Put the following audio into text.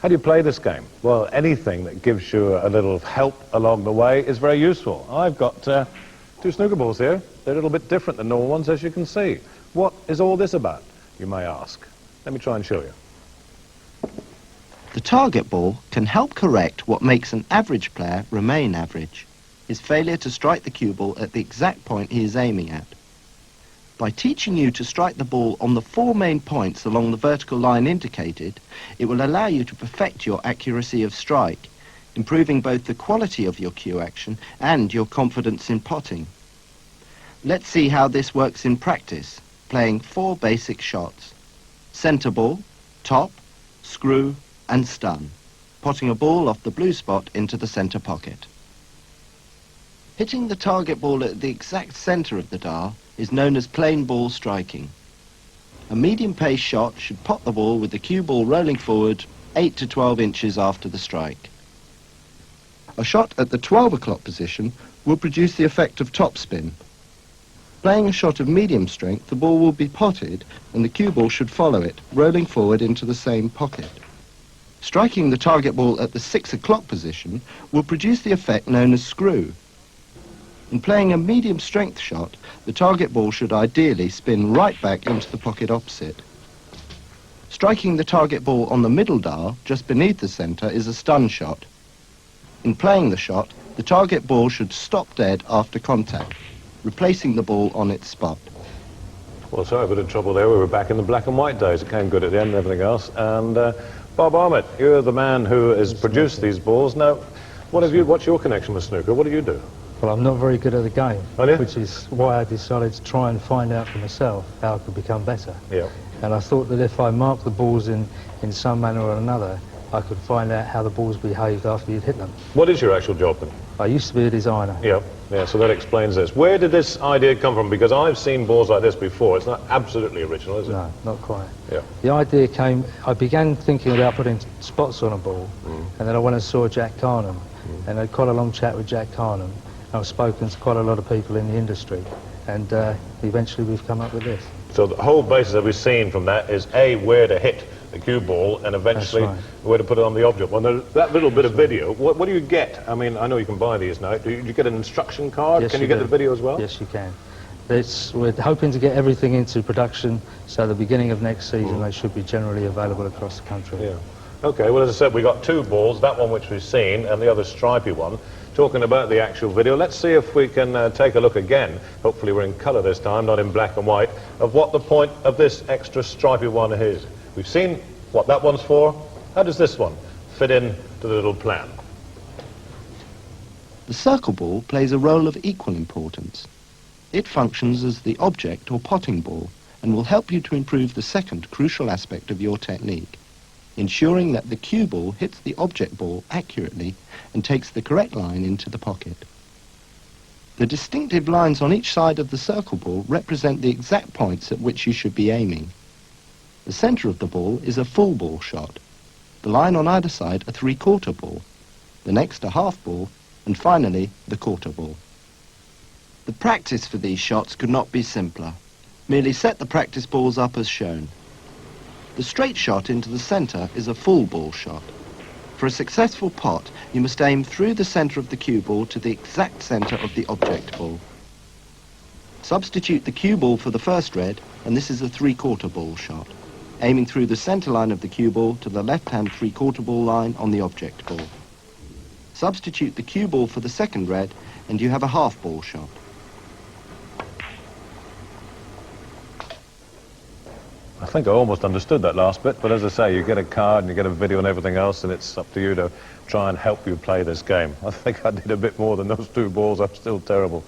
How do you play this game? Well, anything that gives you a little help along the way is very useful. I've got two snooker balls here. They're a little bit different than normal ones, as you can see. What is all this about, you may ask? Let me try and show you. The target ball can help correct what makes an average player remain average, his failure to strike the cue ball at the exact point he is aiming at. By teaching you to strike the ball on the 4 main points along the vertical line indicated, it will allow you to perfect your accuracy of strike, improving both the quality of your cue action and your confidence in potting. Let's see how this works in practice, playing 4 basic shots. Centre ball, top, screw and stun, potting a ball off the blue spot into the centre pocket. Hitting the target ball at the exact centre of the dial is known as plain ball striking. A medium-pace shot should pot the ball with the cue ball rolling forward 8 to 12 inches after the strike. A shot at the 12 o'clock position will produce the effect of topspin. Playing a shot of medium strength, the ball will be potted and the cue ball should follow it, rolling forward into the same pocket. Striking the target ball at the 6 o'clock position will produce the effect known as screw. In playing a medium strength shot, the target ball should ideally spin right back into the pocket opposite. Striking the target ball on the middle dial, just beneath the centre, is a stun shot. In playing the shot, the target ball should stop dead after contact, replacing the ball on its spot. Well, sorry, a bit of trouble there. We were back in the black and white days. It came good at the end and everything else. And Bob Armit, you're the man who has produced these balls. Now, what's your connection with snooker? What do you do? Well, I'm not very good at the game, yeah? which is why I decided to try and find out for myself how I could become better. Yeah. And I thought that if I marked the balls in some manner or another, I could find out how the balls behaved after you'd hit them. What is your actual job then? I used to be a designer. Yeah, so that explains this. Where did this idea come from? Because I've seen balls like this before. It's not absolutely original, is it? No, not quite. Yeah. The idea came, I began thinking about putting spots on a ball, and then I went and saw Jack Carnham, and I had quite a long chat with Jack Carnham. I've spoken to quite a lot of people in the industry, and eventually we've come up with this. So the whole basis that we've seen from that is A, where to hit the cue ball, and eventually where to put it on the object. Well, that little bit of video, what do you get? I mean, I know you can buy these now. Do you get an instruction card? Yes, can you get the video as well? Yes, you can. We're hoping to get everything into production, so at the beginning of next season they should be generally available across the country. Yeah. Okay, well, as I said, we got 2 balls, that one which we've seen, and the other stripy one. Talking about the actual video, let's see if we can take a look again, hopefully we're in colour this time, not in black and white, of what the point of this extra stripy one is. We've seen what that one's for. How does this one fit in to the little plan? The circle ball plays a role of equal importance. It functions as the object or potting ball and will help you to improve the second crucial aspect of your technique, ensuring that the cue ball hits the object ball accurately and takes the correct line into the pocket. The distinctive lines on each side of the circle ball represent the exact points at which you should be aiming. The centre of the ball is a full ball shot, the line on either side a 3/4 ball, the next a half ball, and finally the quarter ball. The practice for these shots could not be simpler. Merely set the practice balls up as shown. The straight shot into the centre is a full ball shot. For a successful pot, you must aim through the centre of the cue ball to the exact centre of the object ball. Substitute the cue ball for the first red, and this is a 3/4 ball shot, aiming through the centre line of the cue ball to the left-hand 3/4 ball line on the object ball. Substitute the cue ball for the second red, and you have a half ball shot. I think I almost understood that last bit, but as I say, you get a card and you get a video and everything else, and it's up to you to try and help you play this game. I think I did a bit more than those 2 balls. I'm still terrible.